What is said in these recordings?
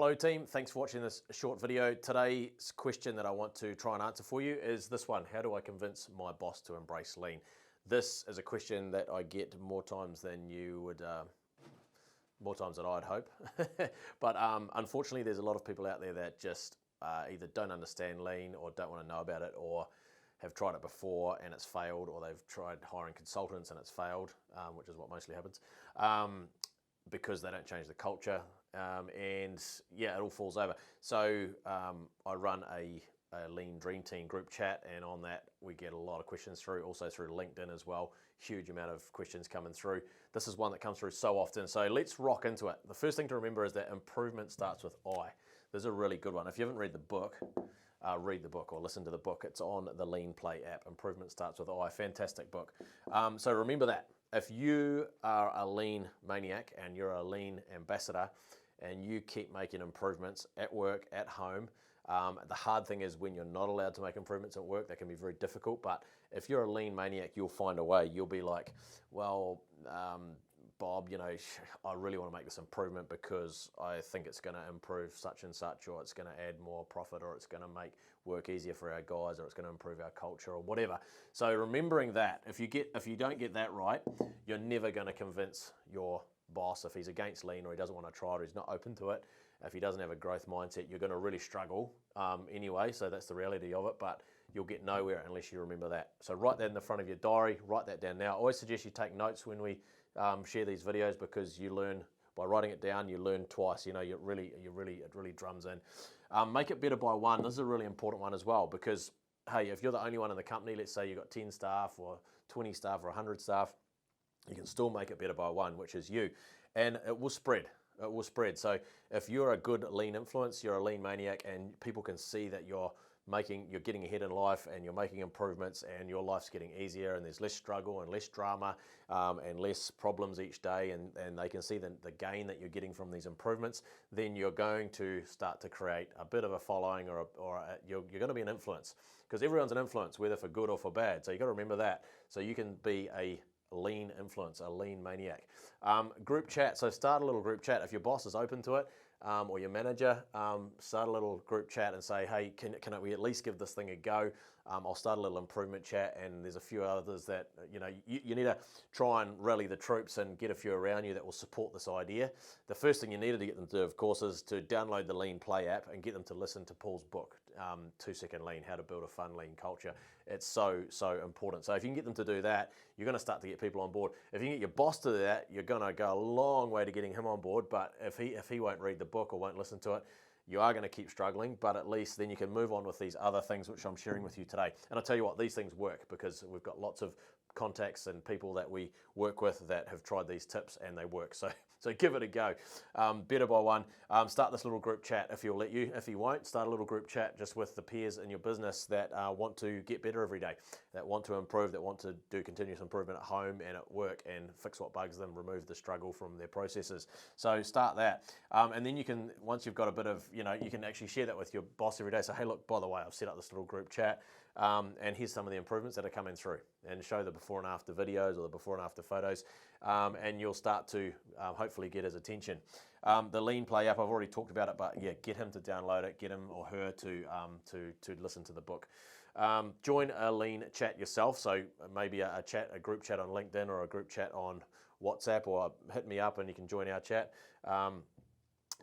Hello team, thanks for watching this short video. Today's question that I want to try and answer for you is this one: how do I convince my boss to embrace lean? This is a question that I get more times than you would, more times than I'd hope. But unfortunately there's a lot of people out there that just either don't understand lean or don't want to know about it, or have tried it before and it's failed, or they've tried hiring consultants and it's failed, which is what mostly happens, because they don't change the culture. And yeah, it all falls over. So I run a Lean Dream Team group chat, and on that we get a lot of questions through, also through LinkedIn as well. Huge amount of questions coming through. This is one that comes through so often, so let's rock into it. The first thing to remember is that improvement starts with I. There's a really good one. If you haven't read the book or listen to the book. It's on the Lean Play app. Improvement starts with I. Fantastic book. So remember that. If you are a lean maniac and you're a lean ambassador and you keep making improvements at work, at home, the hard thing is when you're not allowed to make improvements at work, that can be very difficult. But if you're a lean maniac, you'll find a way. You'll be like, well, Bob, you know, I really want to make this improvement because I think it's going to improve such and such, or it's going to add more profit, or it's going to make work easier for our guys, or it's going to improve our culture, or whatever. So remembering that, if you don't get that right, you're never going to convince your boss. If he's against lean, or he doesn't want to try it, or he's not open to it, if he doesn't have a growth mindset, you're going to really struggle anyway. So that's the reality of it, but you'll get nowhere unless you remember that. So write that in the front of your diary, write that down now. I always suggest you take notes when we share these videos, because you learn by writing it down. You learn twice. You know, it really drums in. Make it better by one. This is a really important one as well, because hey, if you're the only one in the company, let's say you've got 10 staff or 20 staff or 100 staff, you can still make it better by one, which is you, and it will spread. It will spread. So if you're a good lean influence, you're a lean maniac, and people can see that you're getting ahead in life, and you're making improvements, and your life's getting easier, and there's less struggle and less drama and less problems each day, and they can see the gain that you're getting from these improvements, then you're going to start to create a bit of a following, or you're going to be an influence, because everyone's an influence, whether for good or for bad. So you've got to remember that. So you can be a lean influence, a lean maniac. Group chat. So start a little group chat. If your boss is open to it, or your manager, start a little group chat and say, hey, can we at least give this thing a go? I'll start a little improvement chat, and there's a few others that, you know, you need to try and rally the troops and get a few around you that will support this idea. The first thing you needed to get them to do, of course, is to download the Lean Play app and get them to listen to Paul's book, 2 Second Lean, How to Build a Fun Lean Culture. It's so important. So if you can get them to do that, you're going to start to get people on board. If you can get your boss to do that, you're going to go a long way to getting him on board. But if he won't read the book or won't listen to it, you are going to keep struggling, but at least then you can move on with these other things which I'm sharing with you today. And I'll tell you what, these things work, because we've got lots of contacts and people that we work with that have tried these tips and they work. So give it a go. Better by one. Start this little group chat if he'll let you. If he won't, start a little group chat just with the peers in your business that want to get better every day, that want to improve, that want to do continuous improvement at home and at work, and fix what bugs them, remove the struggle from their processes. So start that. And then you can, once you've got a bit of, you know, you can actually share that with your boss every day. So, hey, look, by the way, I've set up this little group chat, and here's some of the improvements that are coming through, and show the before and after videos or the before and after photos, and you'll start to hopefully get his attention. The Lean Play app, I've already talked about it, but yeah, get him to download it, get him or her to listen to the book. Join a Lean chat yourself, so maybe a group chat on LinkedIn, or a group chat on WhatsApp, or hit me up and you can join our chat.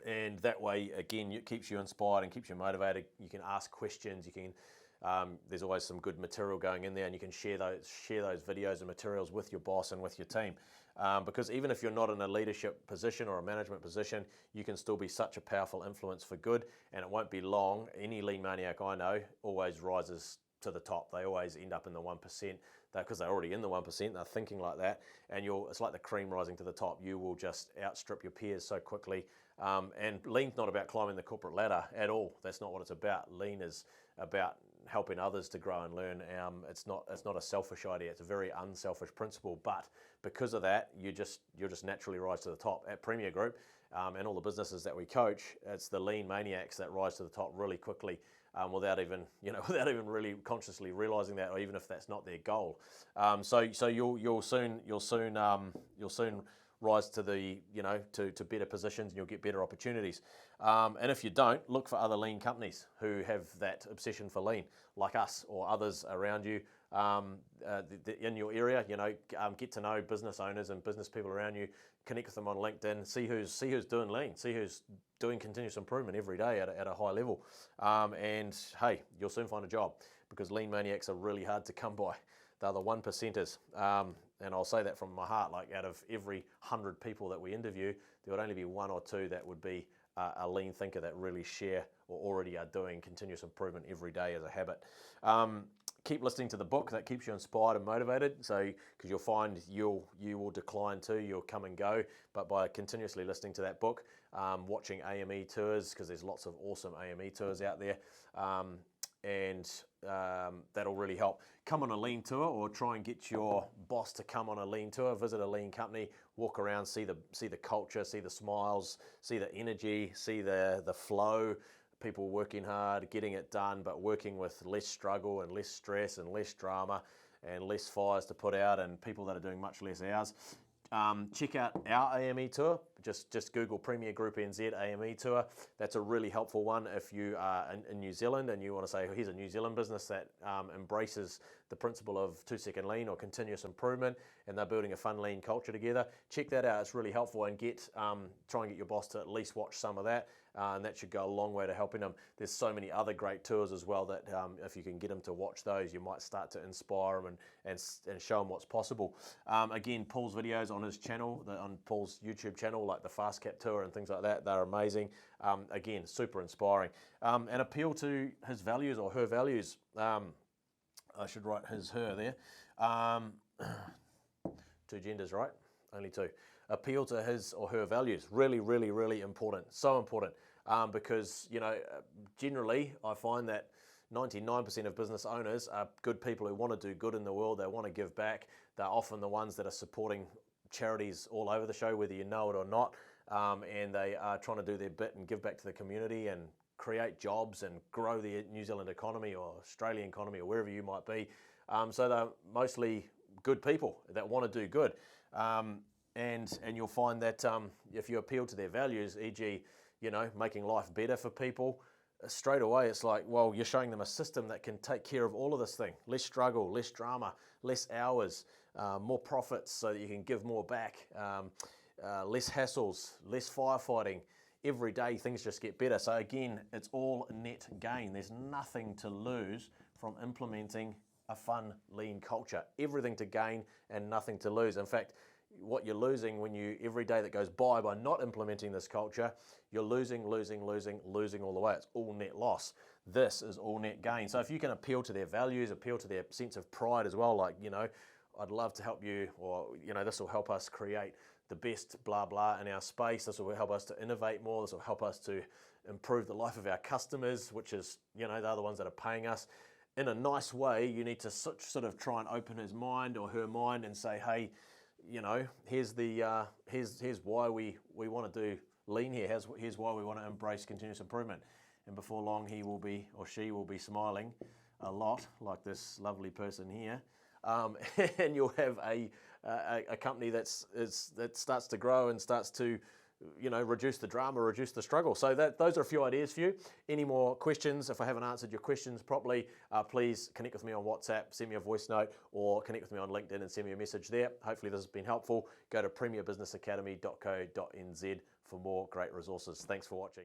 And that way, again, it keeps you inspired and keeps you motivated. You can ask questions. You can. There's always some good material going in there, and you can share those videos and materials with your boss and with your team. Because even if you're not in a leadership position or a management position, you can still be such a powerful influence for good, and it won't be long. Any lean maniac I know always rises to the top. They always end up in the 1%, because they're already in the 1%, they're thinking like that, and it's like the cream rising to the top. You will just outstrip your peers so quickly. And lean's not about climbing the corporate ladder at all. That's not what it's about. Lean is about helping others to grow and learn. It's not a selfish idea. It's a very unselfish principle. But because of that, you'll just naturally rise to the top. At Premier Group and all the businesses that we coach, it's the lean maniacs that rise to the top really quickly, without even really consciously realizing that, or even if that's not their goal. So you'll soon rise to the, to better positions, and you'll get better opportunities. And if you don't, look for other lean companies who have that obsession for lean, like us or others around you in your area. Get to know business owners and business people around you. Connect with them on LinkedIn. See who's doing lean. See who's doing continuous improvement every day at a high level. And hey, you'll soon find a job, because lean maniacs are really hard to come by. They're the 1%ers. And I'll say that from my heart. Like, out of every 100 people that we interview, there would only be 1 or 2 that would be a lean thinker that really share or already are doing continuous improvement every day as a habit. Keep listening to the book. That keeps you inspired and motivated. So, because you'll find you will decline too, you'll come and go. But by continuously listening to that book, watching AME tours, because there's lots of awesome AME tours out there, and that'll really help. Come on a lean tour, or try and get your boss to come on a lean tour. Visit a lean company, walk around, see the culture, see the smiles, see the energy, see the flow. People working hard, getting it done, but working with less struggle and less stress and less drama and less fires to put out, and people that are doing much less hours. Check out our AME tour. Just Google Premier Group NZ AME tour. That's a really helpful one if you are in New Zealand and you want to say, here's a New Zealand business that embraces the principle of 2-second lean or continuous improvement, and they're building a fun lean culture together. Check that out. It's really helpful, and try and get your boss to at least watch some of that. And that should go a long way to helping them. There's so many other great tours as well that if you can get them to watch those, you might start to inspire them and show them what's possible. Again, Paul's videos on his channel, on Paul's YouTube channel, like the Fast Cap tour and things like that, they're amazing. Again, super inspiring. And appeal to his values or her values. I should write her there. 2 genders, right? Only 2. Appeal to his or her values. Really, really, really important. So important. Because, generally I find that 99% of business owners are good people who want to do good in the world. They want to give back. They're often the ones that are supporting charities all over the show, whether you know it or not. And they are trying to do their bit and give back to the community and create jobs and grow the New Zealand economy or Australian economy or wherever you might be. So they're mostly good people that want to do good. And you'll find that if you appeal to their values, e.g., making life better for people, straight away it's like, well, you're showing them a system that can take care of all of this thing. Less struggle, less drama, less hours, more profits so that you can give more back, less hassles, less firefighting. Every day things just get better. So again, it's all net gain. There's nothing to lose from implementing a fun, lean culture. Everything to gain and nothing to lose. In fact, what you're losing every day that goes by not implementing this culture, you're losing all the way. It's all net loss. This is all net gain. So if you can appeal to their values, appeal to their sense of pride as well, like, I'd love to help you, or, this will help us create the best blah blah in our space. This will help us to innovate more. This will help us to improve the life of our customers, which is, they're the ones that are paying us. In a nice way, you need to sort of try and open his mind or her mind and say, hey, here's why we want to do lean here. Here's why we want to embrace continuous improvement. And before long, he will be, or she will be, smiling a lot, like this lovely person here. And you'll have a company that starts to grow and starts to, reduce the drama, reduce the struggle. So those are a few ideas for you. Any more questions? If I haven't answered your questions properly, please connect with me on WhatsApp, send me a voice note, or connect with me on LinkedIn and send me a message there. Hopefully this has been helpful. Go to premierbusinessacademy.co.nz for more great resources. Thanks for watching.